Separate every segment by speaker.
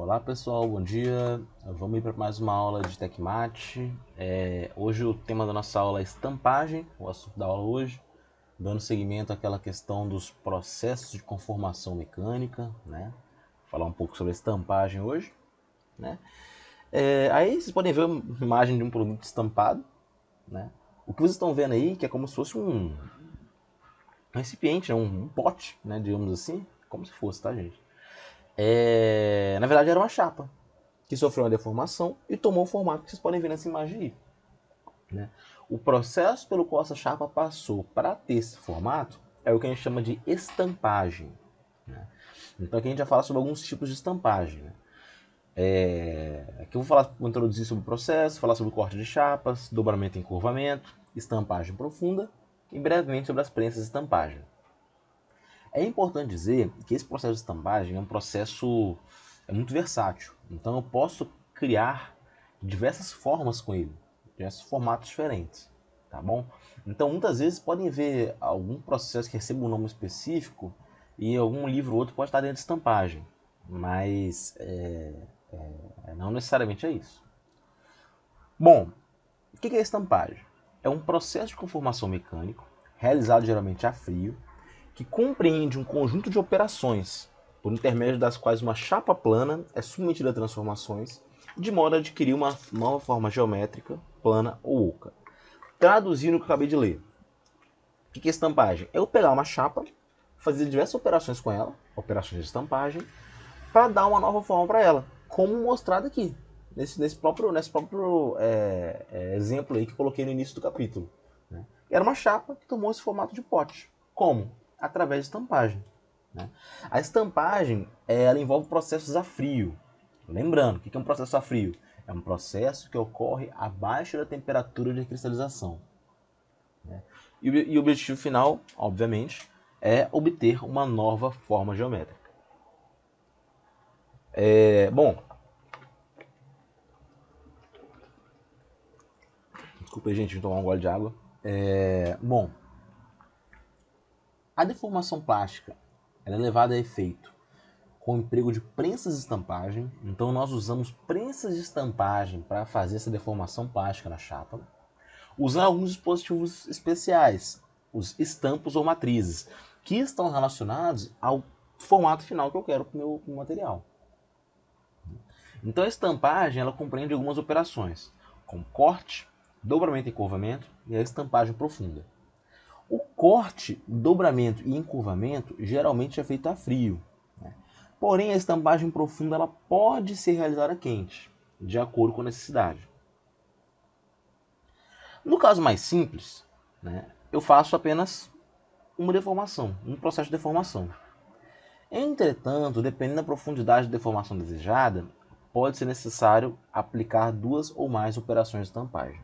Speaker 1: Olá pessoal, bom dia. Vamos ir para mais uma aula de TecMat. Hoje o tema da nossa aula é estampagem, o assunto da aula hoje, dando seguimento àquela questão dos processos de conformação mecânica, né? Falar um pouco sobre a estampagem hoje, né? Aí vocês podem ver uma imagem de um produto estampado, né? O que vocês estão vendo aí, que é como se fosse um recipiente, um pote, né? Digamos assim, como se fosse, tá gente? Na verdade era uma chapa que sofreu uma deformação e tomou o formato que vocês podem ver nessa imagem aí, né? O processo pelo qual essa chapa passou para ter esse formato é o que a gente chama de estampagem, né? Então aqui a gente vai falar sobre alguns tipos de estampagem, né? Aqui eu vou introduzir sobre o processo, falar sobre o corte de chapas, dobramento e encurvamento, estampagem profunda e brevemente sobre as prensas de estampagem. É importante dizer que esse processo de estampagem é um processo muito versátil. Então eu posso criar diversas formas com ele, diversos formatos diferentes, tá bom? Então muitas vezes podem ver algum processo que receba um nome específico e algum livro ou outro pode estar dentro de estampagem, mas não necessariamente é isso. Bom, o que é estampagem? É um processo de conformação mecânico realizado geralmente a frio que compreende um conjunto de operações, por intermédio das quais uma chapa plana é submetida a transformações, de modo a adquirir uma nova forma geométrica, plana ou oca. Traduzindo o que eu acabei de ler. O que é estampagem? É eu pegar uma chapa, fazer diversas operações com ela, operações de estampagem, para dar uma nova forma para ela, como mostrado aqui, nesse próprio exemplo aí que eu coloquei no início do capítulo, né? Era uma chapa que tomou esse formato de pote. Como? Através de estampagem, né? A estampagem ela envolve processos a frio. Lembrando, o que é um processo a frio? É um processo que ocorre abaixo da temperatura de cristalização, né? E o objetivo final, obviamente, é obter uma nova forma geométrica. Bom, desculpa aí, gente, de tomar um gole de água. Bom, a deformação plástica ela é levada a efeito com o emprego de prensas de estampagem. Então nós usamos prensas de estampagem para fazer essa deformação plástica na chapa, usando alguns dispositivos especiais, os estampos ou matrizes, que estão relacionados ao formato final que eu quero para o meu material. Então a estampagem ela compreende algumas operações, como corte, dobramento e encurvamento e a estampagem profunda. O corte, dobramento e encurvamento geralmente é feito a frio, né? Porém, a estampagem profunda ela pode ser realizada quente, de acordo com a necessidade. No caso mais simples, né, eu faço apenas uma deformação, um processo de deformação. Entretanto, dependendo da profundidade de deformação desejada, pode ser necessário aplicar duas ou mais operações de estampagem.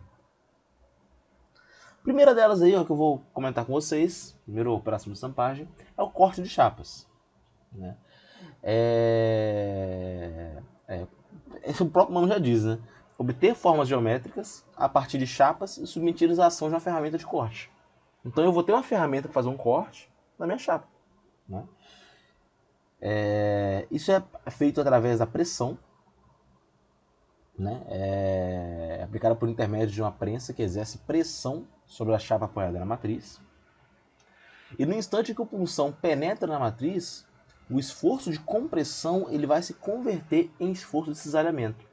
Speaker 1: A primeira delas aí, ó, que eu vou comentar com vocês, primeira operação de estampagem, é o corte de chapas, né? O próprio nome já diz, né? Obter formas geométricas a partir de chapas e submetidas à ação de uma ferramenta de corte. Então eu vou ter uma ferramenta para fazer um corte na minha chapa, né? Isso é feito através da pressão, né? É aplicada por intermédio de uma prensa que exerce pressão sobre a chapa apoiada na matriz. E no instante que a punção penetra na matriz, o esforço de compressão ele vai se converter em esforço de cisalhamento.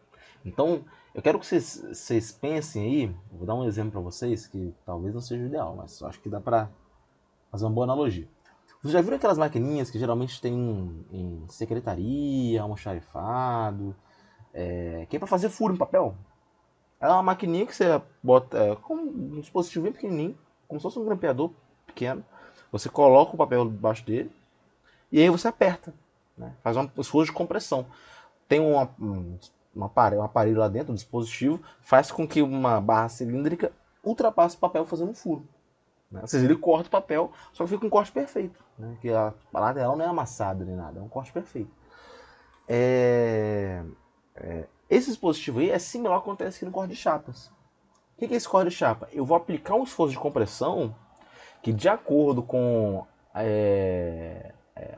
Speaker 1: Então, eu quero que vocês pensem aí, vou dar um exemplo para vocês, que talvez não seja o ideal, mas eu acho que dá para fazer uma boa analogia. Vocês já viram aquelas maquininhas que geralmente tem em secretaria, almoxarifado, que é para fazer furo em papel? Ela é uma maquininha que você bota com um dispositivo bem pequenininho, como se fosse um grampeador pequeno. Você coloca o papel debaixo dele e aí você aperta, né? Faz um esforço de compressão. Tem um aparelho lá dentro, um dispositivo, faz com que uma barra cilíndrica ultrapasse o papel fazendo um furo, né? Ou seja, ele corta o papel, só que fica um corte perfeito, né? Que a lateral não é amassada nem nada, é um corte perfeito. Esse dispositivo aí é similar ao que acontece aqui no corte de chapas. O que é esse corte de chapa? Eu vou aplicar um esforço de compressão que, de acordo com a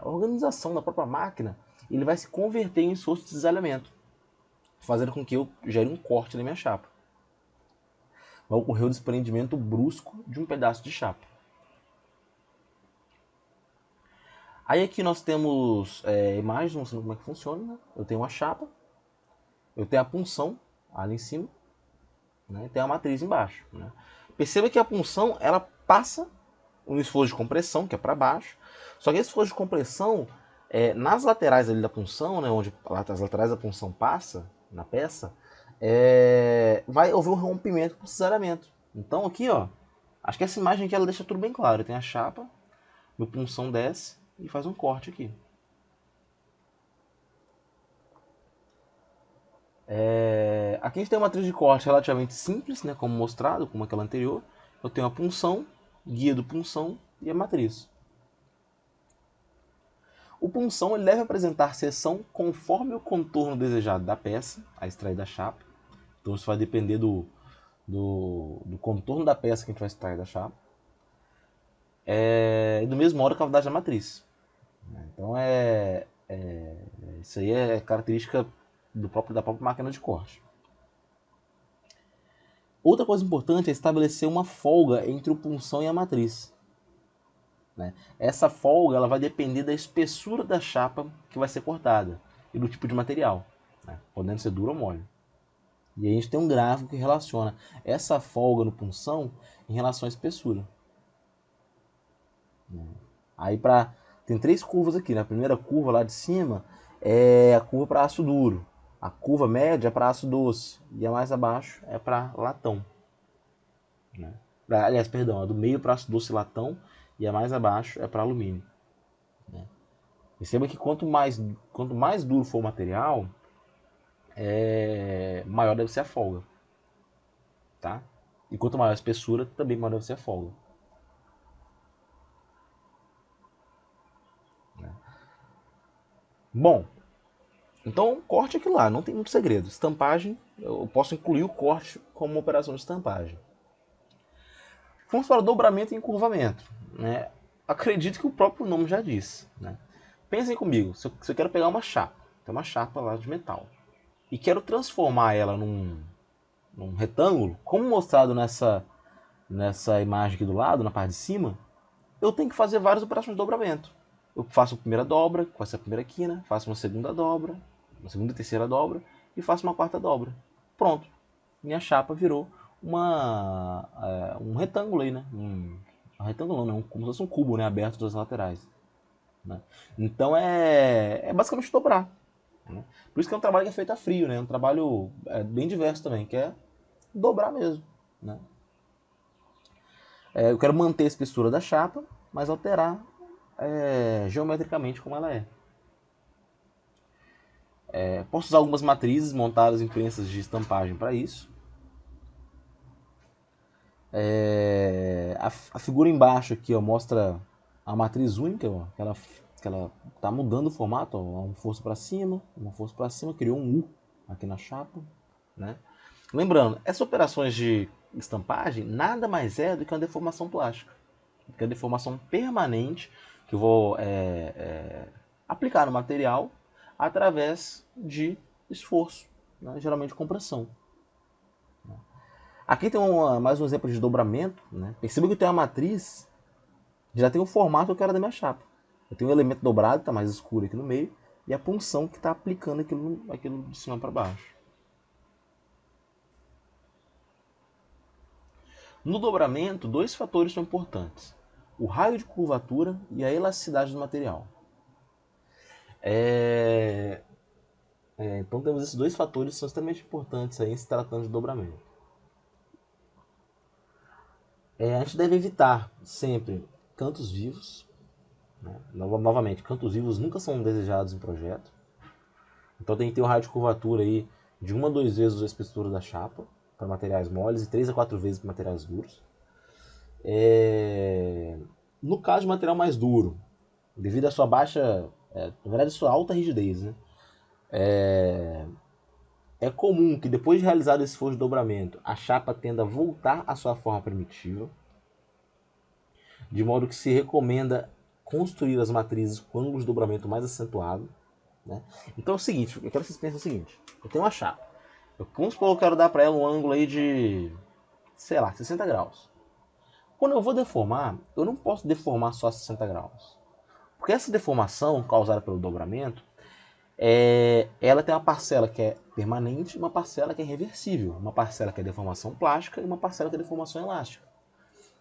Speaker 1: organização da própria máquina, ele vai se converter em esforço de cisalhamento, fazendo com que eu gere um corte na minha chapa. Vai ocorrer o desprendimento brusco de um pedaço de chapa. Aí aqui nós temos imagens mostrando como é que funciona. Né? Eu tenho uma chapa, eu tenho a punção ali em cima, né? E tem a matriz embaixo. Né? Perceba que a punção ela passa um esforço de compressão, que é para baixo, só que esse esforço de compressão, nas laterais ali da punção, né, onde as laterais da punção passa na peça, vai haver um rompimento com o cisalhamento. Então aqui, ó, acho que essa imagem aqui ela deixa tudo bem claro. Tem a chapa, meu punção desce e faz um corte aqui. Aqui a gente tem uma matriz de corte relativamente simples, né, como mostrado, como aquela anterior. Eu tenho a punção, guia do punção e a matriz. O punção ele deve apresentar seção conforme o contorno desejado da peça, a extrair da chapa. Então isso vai depender do contorno da peça que a gente vai extrair da chapa. E do mesmo modo a cavidade da matriz. Então isso aí é característica da própria máquina de corte. Outra coisa importante é estabelecer uma folga entre o punção e a matriz. Né? Essa folga ela vai depender da espessura da chapa que vai ser cortada e do tipo de material, né? Podendo ser duro ou mole. E aí a gente tem um gráfico que relaciona essa folga no punção em relação à espessura. Aí tem 3 curvas aqui. Né? A primeira curva lá de cima é a curva para aço duro. A curva média é para aço doce. E a mais abaixo é para latão. Né? Aliás, perdão, a do meio para aço doce e latão. E a mais abaixo é para alumínio. Né? Perceba que quanto mais duro for o material, maior deve ser a folga. Tá? E quanto maior a espessura, também maior deve ser a folga. Bom, então corte aquilo lá, não tem muito segredo. Estampagem, eu posso incluir o corte como uma operação de estampagem. Vamos para o dobramento e encurvamento. Né? Acredito que o próprio nome já diz. Né? Pensem comigo, se eu quero pegar uma chapa, tem uma chapa lá de metal, e quero transformar ela num retângulo, como mostrado nessa imagem aqui do lado, na parte de cima, eu tenho que fazer várias operações de dobramento. Eu faço a primeira dobra, que vai ser a primeira quina, faço uma segunda dobra, uma segunda e terceira dobra, e faço uma quarta dobra. Pronto. Minha chapa virou um retângulo aí, né? Um retângulo não, como se fosse um cubo, né? Aberto das laterais. Né? Então é basicamente dobrar. Né? Por isso que é um trabalho que é feito a frio, né? Um trabalho bem diverso também, que é dobrar mesmo. Né? Eu quero manter a espessura da chapa, mas alterar geometricamente como ela é. Posso usar algumas matrizes montadas em prensas de estampagem para isso. A figura embaixo aqui ó, mostra a matriz única, ó, que ela está mudando o formato, ó, uma força para cima, criou um U aqui na chapa. Né? Lembrando, essas operações de estampagem nada mais é do que uma deformação plástica, que é a deformação permanente que eu vou aplicar no material através de esforço, né? Geralmente compressão. Aqui tem mais um exemplo de dobramento. Né? Perceba que eu tenho a matriz, já tem o formato que eu quero da minha chapa. Eu tenho o elemento dobrado, que está mais escuro aqui no meio, e a punção que está aplicando aquilo de cima para baixo. No dobramento, 2 fatores são importantes: o raio de curvatura e a elasticidade do material. Então temos esses 2 fatores que são extremamente importantes aí, em se tratando de dobramento. A gente deve evitar sempre cantos vivos. Né? Novamente, cantos vivos nunca são desejados em projeto. Então tem que ter um raio de curvatura aí de 1 a 2 vezes a espessura da chapa para materiais moles e 3 a 4 vezes para materiais duros. No caso de material mais duro, devido à sua baixa, na verdade, sua alta rigidez, né? É comum que depois de realizado esse esforço de dobramento, a chapa tenda a voltar à sua forma primitiva, de modo que se recomenda construir as matrizes com ângulos de dobramento mais acentuado. né? Então é o seguinte, eu quero que vocês pensem o seguinte. Eu tenho uma chapa. Vamos supor que eu quero dar para ela um ângulo aí de, sei lá, 60 graus. Quando eu vou deformar, eu não posso deformar só 60 graus. Porque essa deformação causada pelo dobramento, ela tem uma parcela que é permanente e uma parcela que é reversível. Uma parcela que é deformação plástica e uma parcela que é deformação elástica.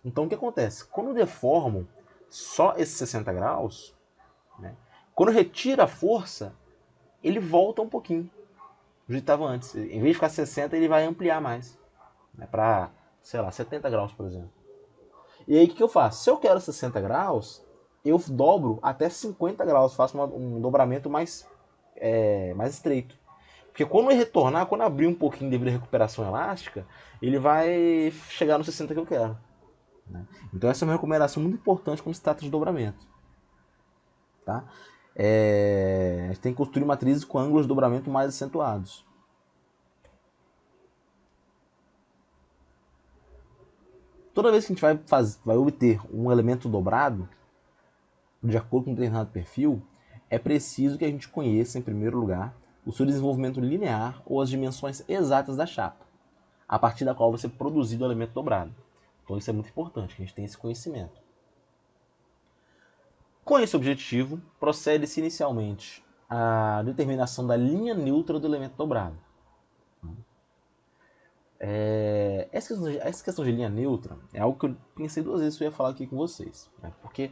Speaker 1: Então o que acontece? Quando eu deformo só esses 60 graus, né, quando eu retiro a força, ele volta um pouquinho do que estava antes. Em vez de ficar 60, ele vai ampliar mais, né, para, sei lá, 70 graus, por exemplo. E aí o que eu faço? Se eu quero 60 graus, eu dobro até 50 graus, faço um dobramento mais estreito. Porque quando ele retornar, quando abrir um pouquinho devido à recuperação elástica, ele vai chegar no 60 que eu quero, né? Então essa é uma recomendação muito importante quando se trata de dobramento. Tá? A gente tem que construir matrizes com ângulos de dobramento mais acentuados. Toda vez que a gente vai obter um elemento dobrado, de acordo com um determinado perfil, é preciso que a gente conheça, em primeiro lugar, o seu desenvolvimento linear ou as dimensões exatas da chapa, a partir da qual vai ser produzido o elemento dobrado. Então isso é muito importante, que a gente tenha esse conhecimento. Com esse objetivo, procede-se inicialmente a determinação da linha neutra do elemento dobrado. Essa questão de linha neutra é algo que eu pensei duas vezes que eu ia falar aqui com vocês, né? Porque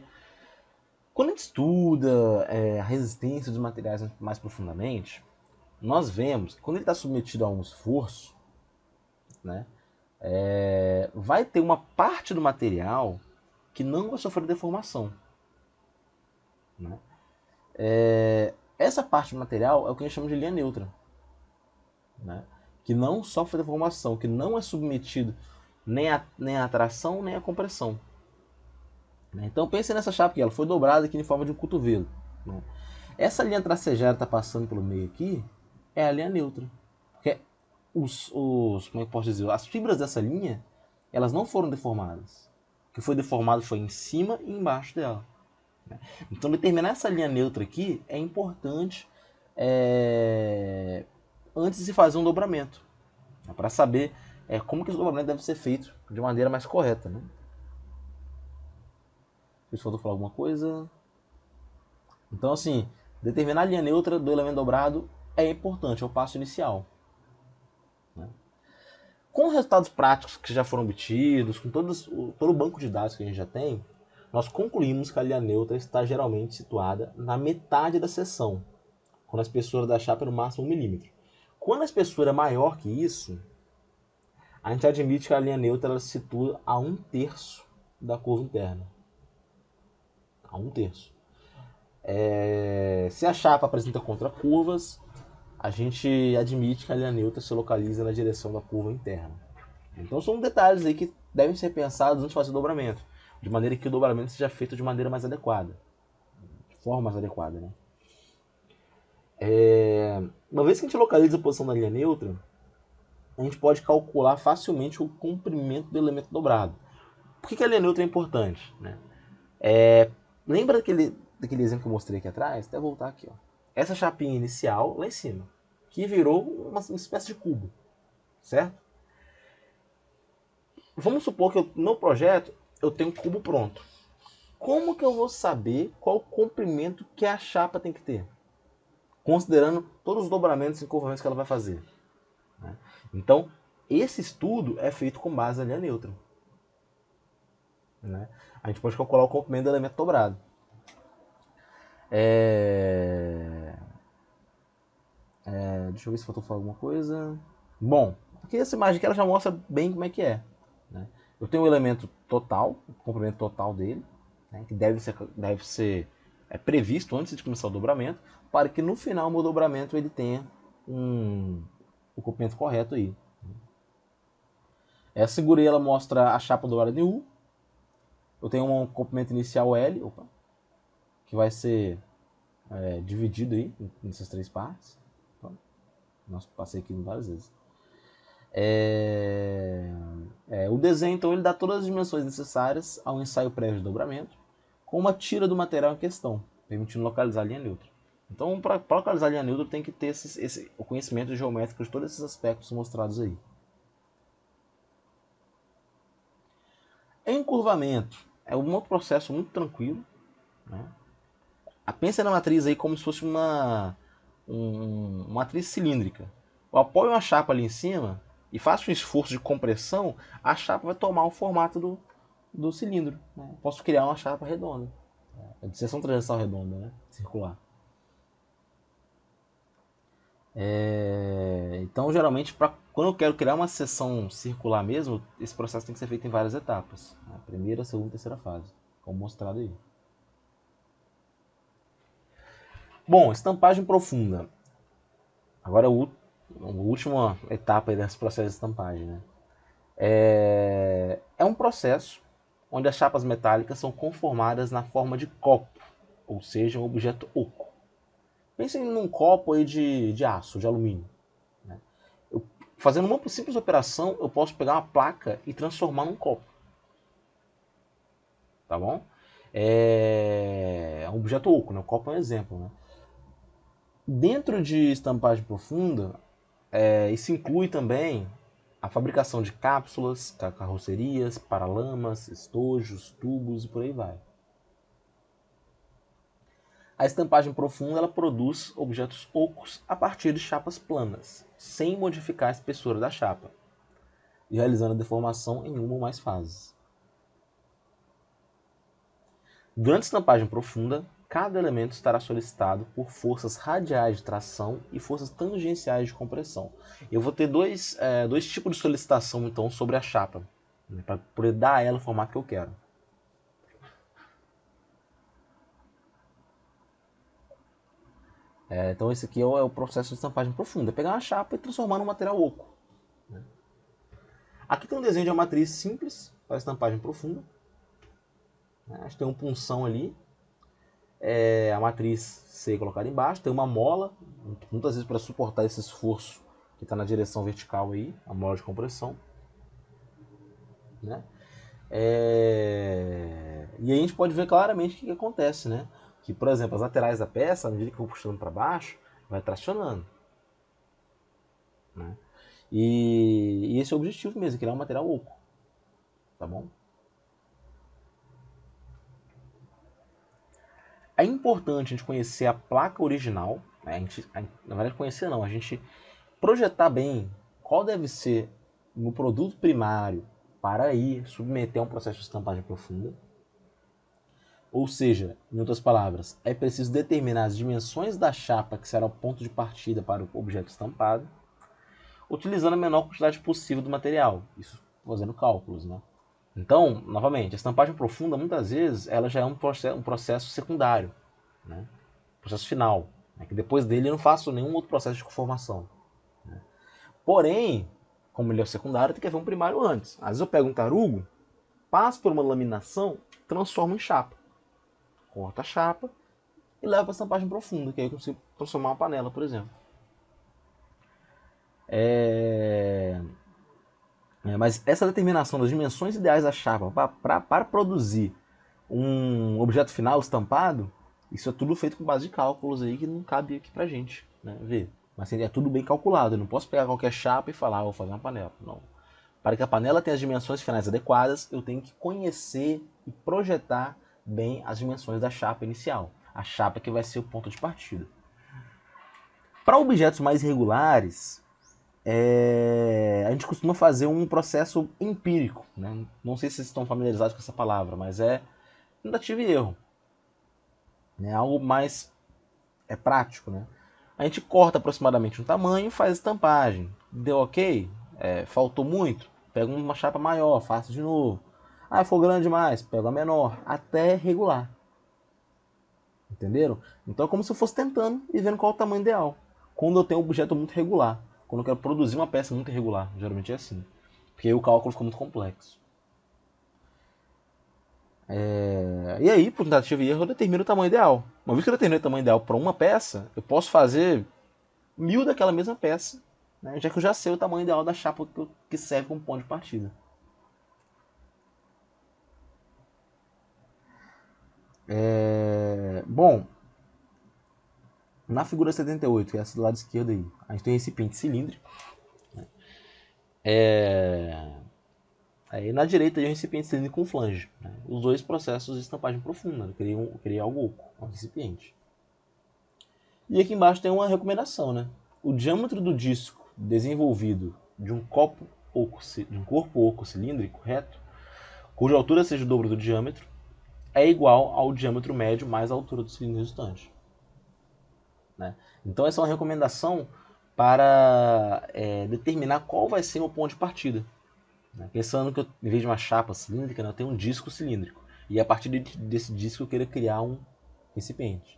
Speaker 1: quando a gente estuda a resistência dos materiais mais profundamente, nós vemos que quando ele está submetido a um esforço, né, vai ter uma parte do material que não vai sofrer deformação, né? Essa parte do material é o que a gente chama de linha neutra, né? Que não sofre deformação, que não é submetido nem à tração nem à compressão. Então pense nessa chapa aqui, ela foi dobrada aqui em forma de um cotovelo, né? Essa linha tracejada está passando pelo meio aqui é a linha neutra. Porque como é que eu posso dizer? As fibras dessa linha, elas não foram deformadas. O que foi deformado foi em cima e embaixo dela. Então determinar essa linha neutra aqui é importante antes de se fazer um dobramento, né, para saber como que esse dobramento deve ser feito de maneira mais correta, né? Se faltou falar alguma coisa. Então, assim, determinar a linha neutra do elemento dobrado é importante, é o passo inicial, né? Com os resultados práticos que já foram obtidos, com todo o banco de dados que a gente já tem, nós concluímos que a linha neutra está geralmente situada na metade da seção, quando a espessura da chapa é no máximo 1 milímetro. Quando a espessura é maior que isso, a gente admite que a linha neutra ela se situa a 1/3 da curva interna. A 1/3. Se a chapa apresenta contracurvas, a gente admite que a linha neutra se localiza na direção da curva interna. Então são detalhes aí que devem ser pensados antes de fazer o dobramento, de maneira que o dobramento seja feito de maneira mais adequada, de forma mais adequada, né? Uma vez que a gente localiza a posição da linha neutra, a gente pode calcular facilmente o comprimento do elemento dobrado. Por que a linha neutra é importante, né? Lembra daquele exemplo que eu mostrei aqui atrás? Até voltar aqui, ó. Essa chapinha inicial lá em cima, que virou uma espécie de cubo, certo? Vamos supor que no projeto eu tenho um cubo pronto. Como que eu vou saber qual o comprimento que a chapa tem que ter? Considerando todos os dobramentos e encurvamentos que ela vai fazer, né? Então, esse estudo é feito com base na linha neutra, né? A gente pode calcular o comprimento do elemento dobrado. Deixa eu ver se faltou falar alguma coisa. Bom, aqui essa imagem aqui ela já mostra bem como é que é, né? Eu tenho o elemento total, o comprimento total dele, né, que deve ser previsto antes de começar o dobramento, para que no final o meu dobramento ele tenha o comprimento correto aí. Essa figura ela mostra a chapa dobrada em U. Eu tenho um comprimento inicial L, que vai ser dividido aí nessas três partes. Nossa, passei aqui várias vezes. O desenho, então, ele dá todas as dimensões necessárias ao ensaio prévio de dobramento, com uma tira do material em questão, permitindo localizar a linha neutra. Então, para localizar a linha neutra, tem que ter o conhecimento geométrico de todos esses aspectos mostrados aí. Encurvamento é um outro processo muito tranquilo, né? Pensa na matriz aí como se fosse uma matriz cilíndrica. Eu apoio uma chapa ali em cima e faço um esforço de compressão, a chapa vai tomar o formato do cilindro. Né? Posso criar uma chapa redonda. É de seção transversal redonda, né? Circular. Então, geralmente, quando eu quero criar uma seção circular mesmo, esse processo tem que ser feito em várias etapas. Né? Primeira, segunda e terceira fase, como mostrado aí. Bom, estampagem profunda. Agora a última etapa desse processo de estampagem. Né? É um processo onde as chapas metálicas são conformadas na forma de copo, ou seja, um objeto oco. Pensem num copo aí de aço, de alumínio. Né? Fazendo uma simples operação, eu posso pegar uma placa e transformar num copo. Tá bom? É um objeto oco, né? O copo é um exemplo. Né? Dentro de estampagem profunda, isso inclui também a fabricação de cápsulas, carrocerias, paralamas, estojos, tubos e por aí vai. A estampagem profunda ela produz objetos ocos a partir de chapas planas, sem modificar a espessura da chapa, e realizando a deformação em uma ou mais fases. Durante a estampagem profunda, cada elemento estará solicitado por forças radiais de tração e forças tangenciais de compressão. Eu vou ter dois tipos de solicitação então sobre a chapa, né, para poder dar a ela o formato que eu quero. Então esse aqui é o processo de estampagem profunda, pegar uma chapa e transformar num material oco. Né? Aqui tem um desenho de uma matriz simples para estampagem profunda. Né? A gente tem um punção ali, a matriz ser colocada embaixo, tem uma mola, muitas vezes para suportar esse esforço que está na direção vertical aí, a mola de compressão. Né? E aí a gente pode ver claramente o que acontece, né? Que, por exemplo, as laterais da peça, à medida que eu vou puxando para baixo, vai tracionando. Né? E esse é o objetivo mesmo, criar um material oco. Tá bom? É importante a gente conhecer a placa original, né? Na verdade conhecer não, a gente projetar bem qual deve ser no produto primário para aí submeter a um processo de estampagem profunda. Ou seja, em outras palavras, é preciso determinar as dimensões da chapa que será o ponto de partida para o objeto estampado, utilizando a menor quantidade possível do material, isso fazendo cálculos. Né? Então, novamente, a estampagem profunda, muitas vezes, ela já é um processo secundário, né? Processo final, né? Que depois dele eu não faço nenhum outro processo de conformação. Né? Porém, como ele é o secundário, tem que haver um primário antes. Às vezes eu pego um tarugo, passo por uma laminação, transformo em chapa. Corto a chapa e levo para a estampagem profunda, que aí eu consigo transformar uma panela, por exemplo. Mas essa determinação das dimensões ideais da chapa para produzir um objeto final estampado, isso é tudo feito com base de cálculos aí que não cabe aqui pra gente, né, ver. Mas é tudo bem calculado, eu não posso pegar qualquer chapa e falar, vou fazer uma panela. Não. Para que a panela tenha as dimensões finais adequadas, eu tenho que conhecer e projetar bem as dimensões da chapa inicial. A chapa que vai ser o ponto de partida. Para objetos mais irregulares, a gente costuma fazer um processo empírico. Né? Não sei se vocês estão familiarizados com essa palavra, mas é tentativa e erro. Né? Algo mais prático. Né? A gente corta aproximadamente um tamanho e faz estampagem. Deu ok? Faltou muito? Pega uma chapa maior, faço de novo. Ah, foi grande demais, pego a menor, até regular. Entenderam? Então é como se eu fosse tentando e vendo qual é o tamanho ideal. Quando eu tenho um objeto muito regular. Quando eu quero produzir uma peça muito irregular. Geralmente é assim. Porque aí o cálculo fica muito complexo. E aí, por tentativa e erro, eu determino o tamanho ideal. Uma vez que eu determino o tamanho ideal para uma peça, eu posso fazer 1000 daquela mesma peça, né? Já que eu já sei o tamanho ideal da chapa que serve como ponto de partida. Bom, Na figura 78, que é essa do lado esquerdo aí, a gente tem um recipiente cilíndrico. Né? Aí na direita tem um recipiente cilíndrico com flange. Né? Os dois processos de estampagem profunda. Eu criei algo oco, um recipiente. E aqui embaixo tem uma recomendação, né? O diâmetro do disco desenvolvido de um corpo oco cilíndrico reto, cuja altura seja o dobro do diâmetro, é igual ao diâmetro médio mais a altura do cilindro resultante. Né? Então essa é uma recomendação para determinar qual vai ser o ponto de partida. Né? Pensando que eu, em vez de uma chapa cilíndrica, eu tenho um disco cilíndrico. E a partir desse disco eu queira criar um recipiente.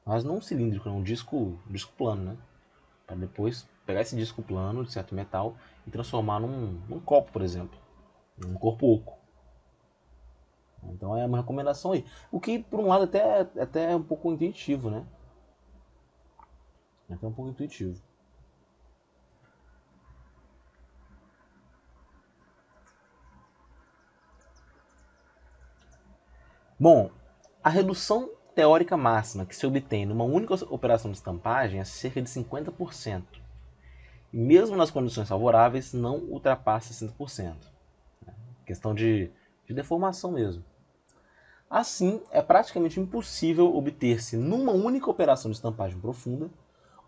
Speaker 1: Mas não um cilíndrico, não, um disco plano, né? Para depois pegar esse disco plano de certo metal e transformar num copo, por exemplo. Num corpo oco. Então é uma recomendação aí. O que, por um lado, até é um pouco intuitivo, né? É até um pouco intuitivo. Bom, a redução teórica máxima que se obtém numa única operação de estampagem é cerca de 50%. E mesmo nas condições favoráveis, não ultrapassa 60%. Questão de deformação mesmo. Assim, é praticamente impossível obter-se numa única operação de estampagem profunda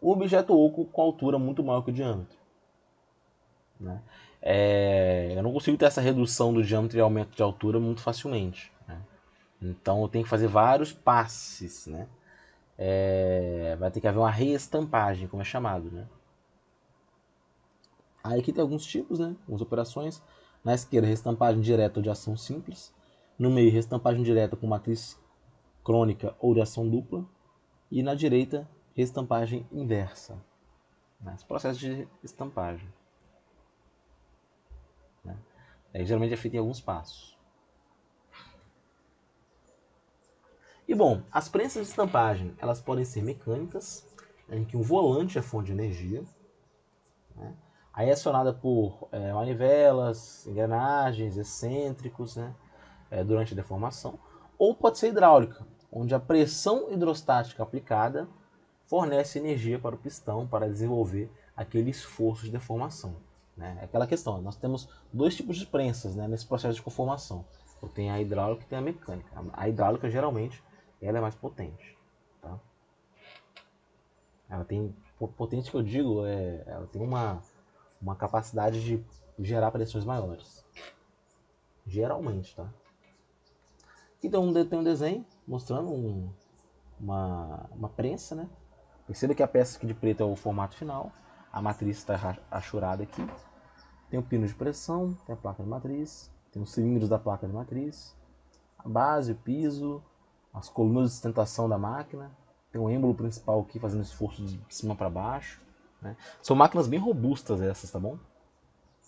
Speaker 1: um objeto oco com altura muito maior que o diâmetro. Né? Eu não consigo ter essa redução do diâmetro e aumento de altura muito facilmente. Né? Então eu tenho que fazer vários passes. Né? Vai ter que haver uma reestampagem, como é chamado. Né? Aí aqui tem alguns tipos, né? Algumas operações. Na esquerda, reestampagem direta ou de ação simples. No meio, reestampagem direta com matriz crônica ou de ação dupla. E na direita, reestampagem inversa. Né? Esse processo de estampagem. Né? Geralmente é feito em alguns passos. E bom, as prensas de estampagem elas podem ser mecânicas, em que um volante é fonte de energia. Né? Aí é acionada por manivelas, engrenagens, excêntricos, né? Durante a deformação. Ou pode ser hidráulica, onde a pressão hidrostática aplicada fornece energia para o pistão para desenvolver aquele esforço de deformação. Né? É aquela questão, nós temos dois tipos de prensas, né, nesse processo de conformação. Tem a hidráulica e tem a mecânica. A hidráulica, geralmente, ela é mais potente. Tá? Ela tem, potente que eu digo, ela tem uma capacidade de gerar pressões maiores. Geralmente, tá? Aqui tem um desenho mostrando uma prensa, né? Perceba que a peça aqui de preto é o formato final. A matriz está achurada aqui. Tem o pino de pressão, tem a placa de matriz, tem os cilindros da placa de matriz, a base, o piso, as colunas de sustentação da máquina. Tem o êmbolo principal aqui fazendo esforço de cima para baixo. Né? São máquinas bem robustas essas, tá bom?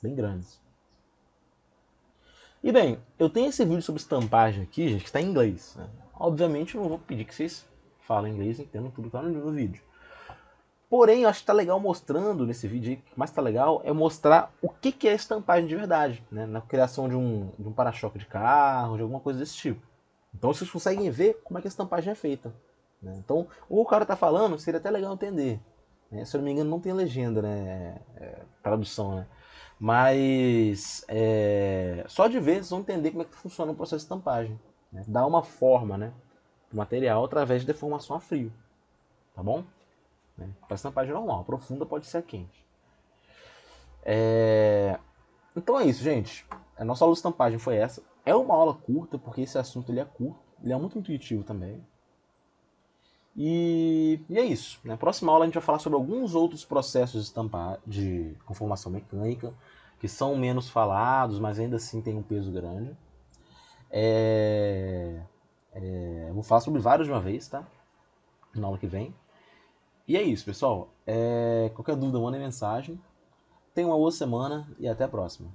Speaker 1: Bem grandes. E bem, eu tenho esse vídeo sobre estampagem aqui, gente, que está em inglês. Né? Obviamente eu não vou pedir que vocês falem inglês, entendam tudo que está no vídeo. Porém, eu acho que está legal mostrando nesse vídeo aí, o que mais está legal é mostrar o que é estampagem de verdade, né? Na criação de um para-choque de carro, de alguma coisa desse tipo. Então vocês conseguem ver como é que a estampagem é feita. Né? Então, o cara está falando, seria até legal entender. Né? Se eu não me engano, não tem legenda, né? Tradução, né? Mas só de ver vocês vão entender como é que funciona o processo de estampagem. Né? Dá uma forma, né, do material através de deformação a frio. Tá bom? Né? Para estampagem normal, profunda pode ser a quente. Então é isso, gente. A nossa aula de estampagem foi essa. É uma aula curta, porque esse assunto ele é curto. Ele é muito intuitivo também. E é isso. Na próxima aula a gente vai falar sobre alguns outros processos de conformação mecânica, que são menos falados, mas ainda assim tem um peso grande. Vou falar sobre vários de uma vez, tá? Na aula que vem. E é isso, pessoal. Qualquer dúvida, manda mensagem. Tenha uma boa semana e até a próxima.